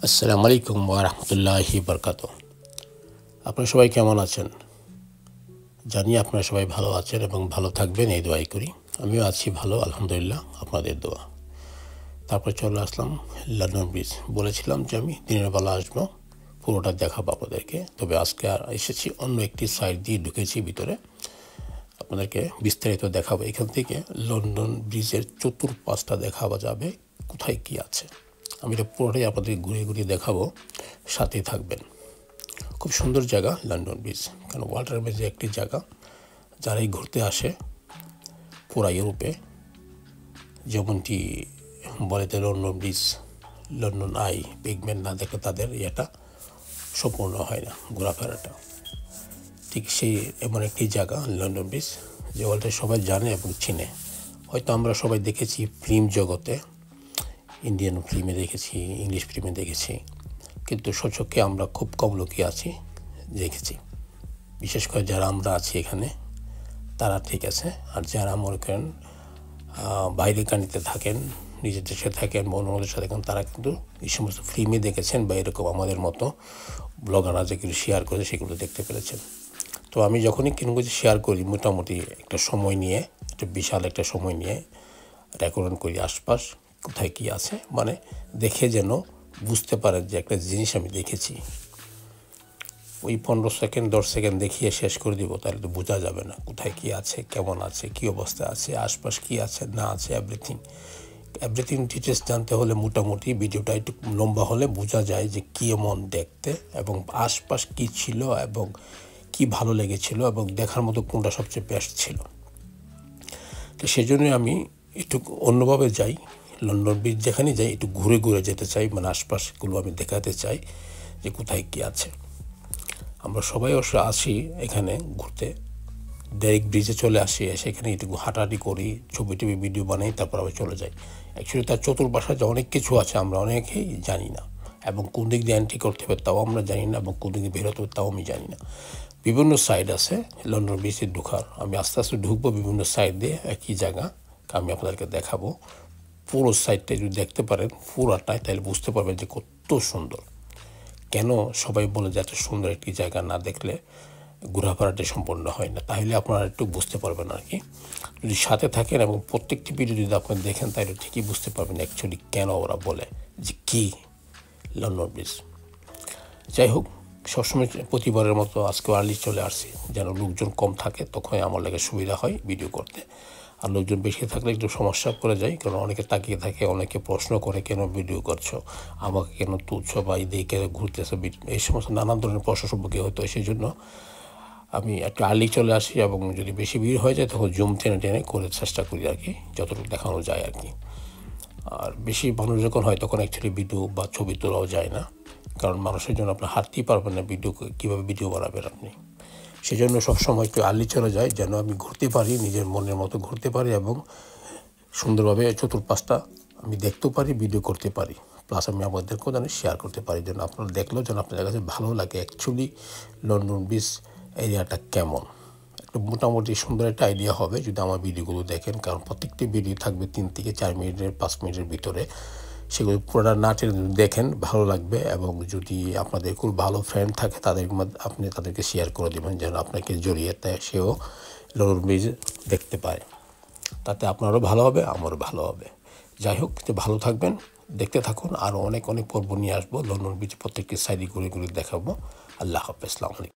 আসসালামু আলাইকুম ওয়া রাহমাতুল্লাহি বারাকাতুহু। আপনারা সবাই কেমন আছেন? জানি আপনারা সবাই ভালো আছেন এবং ভালো থাকবেন এই দোয়াই করি। আমিও আছি ভালো আলহামদুলিল্লাহ আপনাদের দোয়া। তারপর চলে আসলাম লন্ডন ব্রিজ। বলেছিলাম যে আমি দিনের বেলা আসবো, পুরোটা দেখাবো আপনাদেরকে। তবে আজকে আর এসেছি অন্য একটি সাইড দিয়ে ঢুকেছি ভিতরে। আপনাদেরকে বিস্তারিত দেখাবো। এখান থেকে লন্ডন ব্রিজের চতুর্পাশটা দেখাবা যাবে কোথায় কী আছে। আমি এটা পুরোটাই আপনাদের ঘুরিয়ে ঘুরিয়ে দেখাবো, সাথেই থাকবেন। খুব সুন্দর জায়গা লন্ডন ব্রিজ, কারণ ওয়াটার ব্রিজে একটি জায়গা যারাই ঘুরতে আসে পুরা ইউরোপে, যেমনটি বলে যে London bridge, London I, pigment না দেখলে তাদের ইয়েটা সম্পূর্ণ হয় না, ঘোরাফেরাটা। ঠিক সেই এমন একটি জায়গা লন্ডন ব্রিজ, যে ওয়ার্ল্ডে সবাই জানে এবং চিনে। হয়তো আমরা সবাই দেখেছি ফিল্ম জগতে, ইন্ডিয়ান ফিল্মে দেখেছি, ইংলিশ ফিল্মে দেখেছি, কিন্তু সচক্ষে আমরা খুব কম লোকই আছি দেখেছি। বিশেষ করে যারা আমরা আছি এখানে তারা ঠিক আছে, আর যারা মনে করেন বাইরে কানিতে থাকেন, নিজের দেশে থাকেন, বন্ধুদের সাথে থাকেন, তারা কিন্তু এই সমস্ত ফিল্মে দেখেছেন বা এরকম আমাদের মতো ব্লগাররা যেগুলো শেয়ার করে সেগুলো দেখতে পেরেছেন। তো আমি যখনই কোনো কিছু শেয়ার করি মোটামুটি একটা সময় নিয়ে, একটা বিশাল একটা সময় নিয়ে রেকর্ড করি আশপাশ কোথায় কী আছে, মানে দেখে যেন বুঝতে পারেন যে একটা জিনিস আমি দেখেছি। ওই 15 সেকেন্ড 10 সেকেন্ড দেখিয়ে শেষ করে দিব তাহলে তো বোঝা যাবে না কোথায় কী আছে, কেমন আছে, কী অবস্থায় আছে, আশপাশ কী আছে না আছে, এভরিথিং ডিটেলস জানতে হলে মোটামুটি ভিডিওটা একটু লম্বা হলে বোঝা যায় যে কী এমন দেখতে এবং আশপাশ কী ছিল এবং কী ভালো লেগেছিল এবং দেখার মতো কোনটা সবচেয়ে বেস্ট ছিল। তো সেই জন্যই আমি একটু অন্যভাবে যাই, লন্ডন ব্রিজ যেখানে যাই একটু ঘুরে ঘুরে যেতে চাই, মানে আশপাশগুলো আমি দেখাতে চাই যে কোথায় কী আছে। আমরা সবাই অবশ্য আসি এখানে ঘুরতে, ডাইরেক্ট ব্রিজে চলে আসি, এসে এখানে একটু হাঁটাহাঁটি করি, ছবি টবি ভিডিও বানাই, তারপর আবার চলে যাই। অ্যাকচুয়ালি তার চতুর্পাশে যে অনেক কিছু আছে আমরা অনেকেই জানি না, এবং কোন দিক দিয়ে এন্ট্রি করতে হবে তাও আমরা জানি না, এবং কোন দিক দিয়ে বেরোতে হবে তাও আমি জানি না। বিভিন্ন সাইড আছে লন্ডন ব্রিজে ঢোকার, আমি আস্তে আস্তে ঢুকবো বিভিন্ন সাইড দিয়ে, একই জায়গা আমি আপনাদেরকে দেখাবো। পুরো সাইডটা যদি দেখতে পারেন পুরাটাই, তাহলে বুঝতে পারবেন যে কত সুন্দর। কেন সবাই বলে যে এত সুন্দর একটি জায়গা না দেখলে ঘোরাফেরাটা সম্পূর্ণ হয় না, তাহলে আপনারা একটু বুঝতে পারবেন আর কি। যদি সাথে থাকেন এবং প্রত্যেকটি ভিডিও যদি আপনারা দেখেন তাহলে ঠিকই বুঝতে পারবেন অ্যাকচুয়ালি কেন ওরা বলে যে কী লন্ডন ব্রিজ। যাই হোক, সবসময় প্রতিবারের মতো আজকে আর্লি চলে আসছি, যেন লোকজন কম থাকে, তখন আমার লাগে সুবিধা হয় ভিডিও করতে। আর লোকজন বেশি থাকলে একটু সমস্যা পড়ে যায়, কারণ অনেকে তাকিয়ে থাকে, অনেকে প্রশ্ন করে কেন ভিডিও করছো, আমাকে কেন তুলছো বা এই দিয়ে কেন ঘুরতেছো, এই সমস্ত নানান ধরনের প্রশ্ন সম্পর্কে হতো। সেই জন্য আমি একটু আর্লি চলে আসি, এবং যদি বেশি ভিড় হয়ে যায় তখন জুম টেনে টেনে করে চেষ্টা করি আর কি, যতটুকু দেখানো যায় আর কি। আর বেশি মানুষ যখন হয় তখন অ্যাকচুয়ালি ভিডিও বা ছবি তোলাও যায় না, কারণ মানুষের জন্য আপনি হাঁটতেই পারবেন না, কীভাবে ভিডিও বানাবেন আপনি। সেই জন্য সবসময় একটু আর্লি চলে যায়, যেন আমি ঘুরতে পারি, নিজের মনের মতো ঘুরতে পারি এবং সুন্দরভাবে চতুর্পাশটা আমি দেখতেও পারি, ভিডিও করতে পারি, প্লাস আমি আমাদেরকেও যেন শেয়ার করতে পারি, যেন আপনারা দেখলেও যেন আপনাদের কাছে ভালো লাগে অ্যাকচুয়ালি লন্ডন ব্রিজ এরিয়াটা কেমন। একটু মোটামুটি সুন্দর একটা আইডিয়া হবে যদি আমার ভিডিওগুলো দেখেন, কারণ প্রত্যেকটি ভিডিও থাকবে 3 থেকে 4 মিনিটের, 5 মিনিটের ভিতরে। সেগুলো পুরোটা না টেনে দেখেন, ভালো লাগবে। এবং যদি আপনাদের খুব ভালো ফ্রেন্ড থাকে তাদের আপনি তাদেরকে শেয়ার করে দেবেন, যেন আপনাকে জড়িয়ে সেও লন্ডন ব্রিজ দেখতে পায়। তাতে আপনারও ভালো হবে, আমারও ভালো হবে। যাই হোক, ভালো থাকবেন, দেখতে থাকুন। আরও অনেক অনেক পর্ব নিয়ে আসবো, লন্ডন ব্রিজ প্রত্যেকটি সাইডে ঘুরে ঘুরে দেখাবো। আল্লাহ হাফেজ, আসসালামু আলাইকুম।